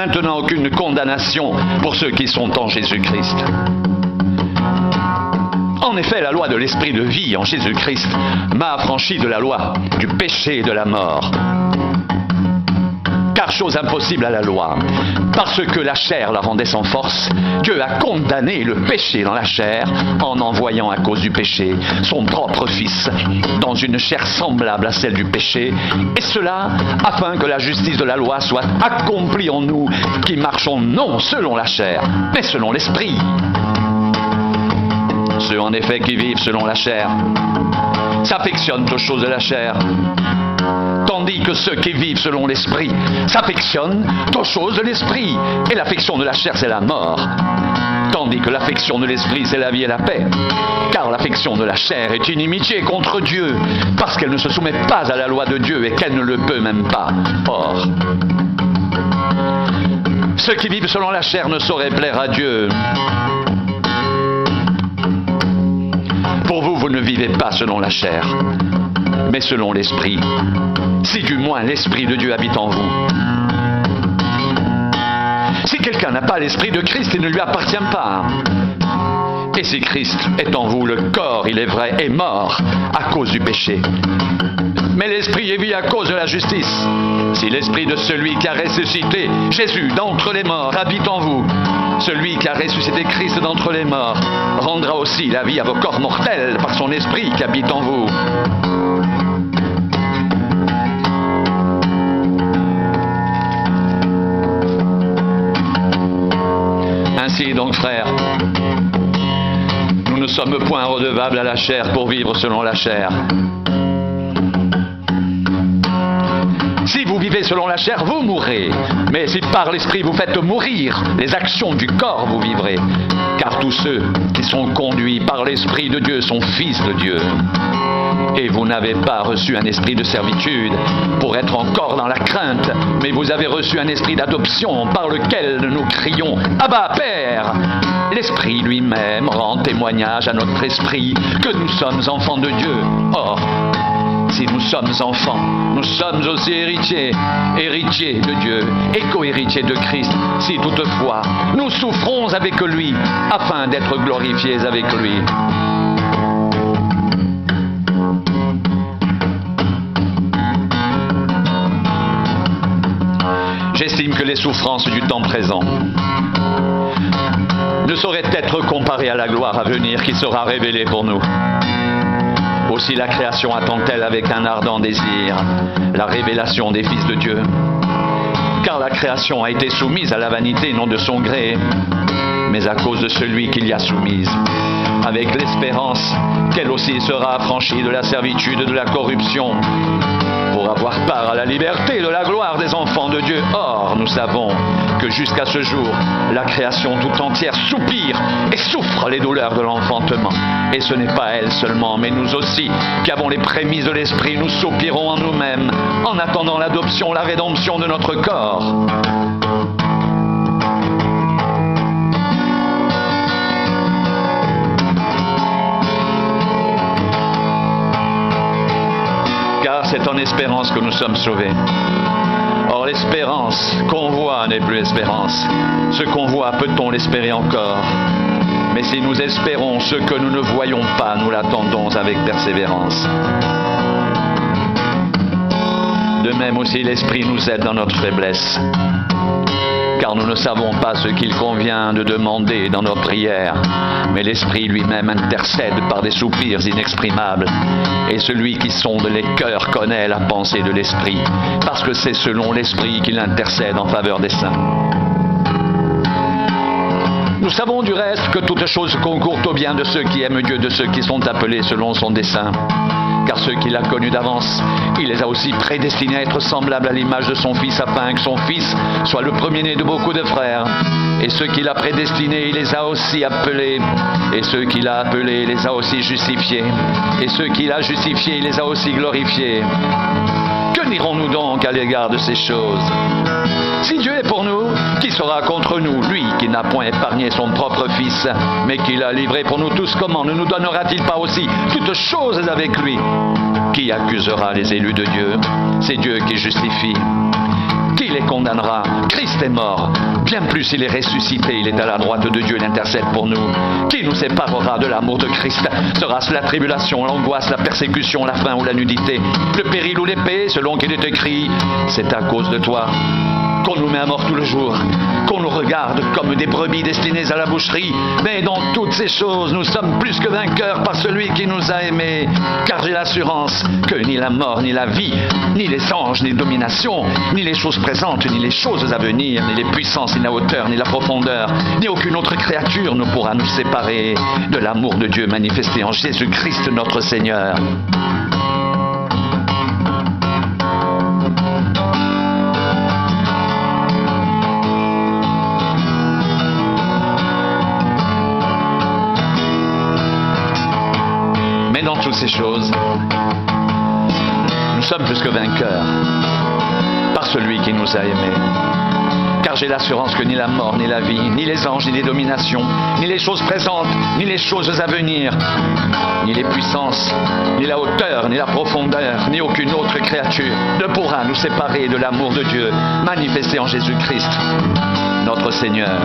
maintenant aucune condamnation pour ceux qui sont en Jésus-Christ. En effet, la loi de l'esprit de vie en Jésus-Christ m'a affranchi de la loi du péché et de la mort. Car chose impossible à la loi, parce que la chair la rendait sans force, Dieu a condamné le péché dans la chair en envoyant à cause du péché son propre Fils dans une chair semblable à celle du péché, et cela afin que la justice de la loi soit accomplie en nous qui marchons non selon la chair, mais selon l'esprit. Ceux en effet qui vivent selon la chair s'affectionnent aux choses de la chair, tandis que ceux qui vivent selon l'esprit s'affectionnent aux choses de l'esprit. Et l'affection de la chair, c'est la mort, tandis que l'affection de l'esprit, c'est la vie et la paix. Car l'affection de la chair est inimitié contre Dieu, parce qu'elle ne se soumet pas à la loi de Dieu et qu'elle ne le peut même pas. Or, ceux qui vivent selon la chair ne sauraient plaire à Dieu. Pour vous, vous ne vivez pas selon la chair, mais selon l'esprit, si du moins l'esprit de Dieu habite en vous. Si quelqu'un n'a pas l'esprit de Christ, il ne lui appartient pas. Et si Christ est en vous, le corps, il est vrai, est mort à cause du péché, mais l'esprit est vie à cause de la justice. Si l'esprit de celui qui a ressuscité Jésus d'entre les morts habite en vous, celui qui a ressuscité Christ d'entre les morts rendra aussi la vie à vos corps mortels par son esprit qui habite en vous. Ainsi donc, frères, nous ne sommes point redevables à la chair pour vivre selon la chair. Si vous vivez selon la chair, vous mourrez. Mais si par l'esprit vous faites mourir les actions du corps, vous vivrez. Car tous ceux qui sont conduits par l'esprit de Dieu sont fils de Dieu. Et vous n'avez pas reçu un esprit de servitude pour être encore dans la crainte, mais vous avez reçu un esprit d'adoption par lequel nous crions « Abba, Père !» L'Esprit lui-même rend témoignage à notre esprit que nous sommes enfants de Dieu. Or, si nous sommes enfants, nous sommes aussi héritiers, héritiers de Dieu et co-héritiers de Christ, si toutefois nous souffrons avec lui, afin d'être glorifiés avec lui. J'estime que les souffrances du temps présent ne sauraient être comparées à la gloire à venir qui sera révélée pour nous. Aussi la création attend-elle avec un ardent désir la révélation des fils de Dieu. Car la création a été soumise à la vanité non de son gré, mais à cause de celui qui l'y a soumise, avec l'espérance qu'elle aussi sera affranchie de la servitude de la corruption, pour avoir part à la liberté de la gloire des enfants de Dieu. Or, nous savons que jusqu'à ce jour, la création tout entière soupire et souffre les douleurs de l'enfantement. Et ce n'est pas elle seulement, mais nous aussi, qui avons les prémices de l'esprit, nous soupirons en nous-mêmes, en attendant l'adoption, la rédemption de notre corps. C'est en espérance que nous sommes sauvés. Or, l'espérance qu'on voit n'est plus espérance. Ce qu'on voit, peut-on l'espérer encore? Mais si nous espérons ce que nous ne voyons pas, nous l'attendons avec persévérance. De même aussi, l'Esprit nous aide dans notre faiblesse. Car nous ne savons pas ce qu'il convient de demander dans nos prières, mais l'Esprit lui-même intercède par des soupirs inexprimables. Et celui qui sonde les cœurs connaît la pensée de l'Esprit, parce que c'est selon l'Esprit qu'il intercède en faveur des saints. Nous savons du reste que toutes choses concourent au bien de ceux qui aiment Dieu, de ceux qui sont appelés selon son dessein. Car ceux qu'il a connus d'avance, il les a aussi prédestinés à être semblables à l'image de son Fils, afin que son Fils soit le premier-né de beaucoup de frères. Et ceux qu'il a prédestinés, il les a aussi appelés. Et ceux qu'il a appelés, il les a aussi justifiés. Et ceux qu'il a justifiés, il les a aussi glorifiés. Que dirons-nous donc à l'égard de ces choses? Si Dieu est pour nous, qui sera contre nous? Lui qui n'a point épargné son propre Fils, mais qui l'a livré pour nous tous, comment ne nous donnera-t-il pas aussi toutes choses avec lui? Qui accusera les élus de Dieu? C'est Dieu qui justifie. Qui les condamnera? Christ est mort. Bien plus, il est ressuscité. Il est à la droite de Dieu. Il intercède pour nous. Qui nous séparera de l'amour de Christ? Sera-ce la tribulation, l'angoisse, la persécution, la faim ou la nudité, le péril ou l'épée, selon qu'il est écrit? C'est à cause de toi qu'on nous met à mort tout le jour, qu'on nous regarde comme des brebis destinées à la boucherie. Mais dans toutes ces choses, nous sommes plus que vainqueurs par celui qui nous a aimés. Car j'ai l'assurance que ni la mort, ni la vie, ni les anges, ni les dominations, ni les choses présentes, ni les choses à venir, ni les puissances, ni la hauteur, ni la profondeur, ni aucune autre créature ne pourra nous séparer de l'amour de Dieu manifesté en Jésus-Christ notre Seigneur. Dans toutes ces choses, nous sommes plus que vainqueurs par celui qui nous a aimés. Car j'ai l'assurance que ni la mort, ni la vie, ni les anges, ni les dominations, ni les choses présentes, ni les choses à venir, ni les puissances, ni la hauteur, ni la profondeur, ni aucune autre créature ne pourra nous séparer de l'amour de Dieu manifesté en Jésus-Christ, notre Seigneur.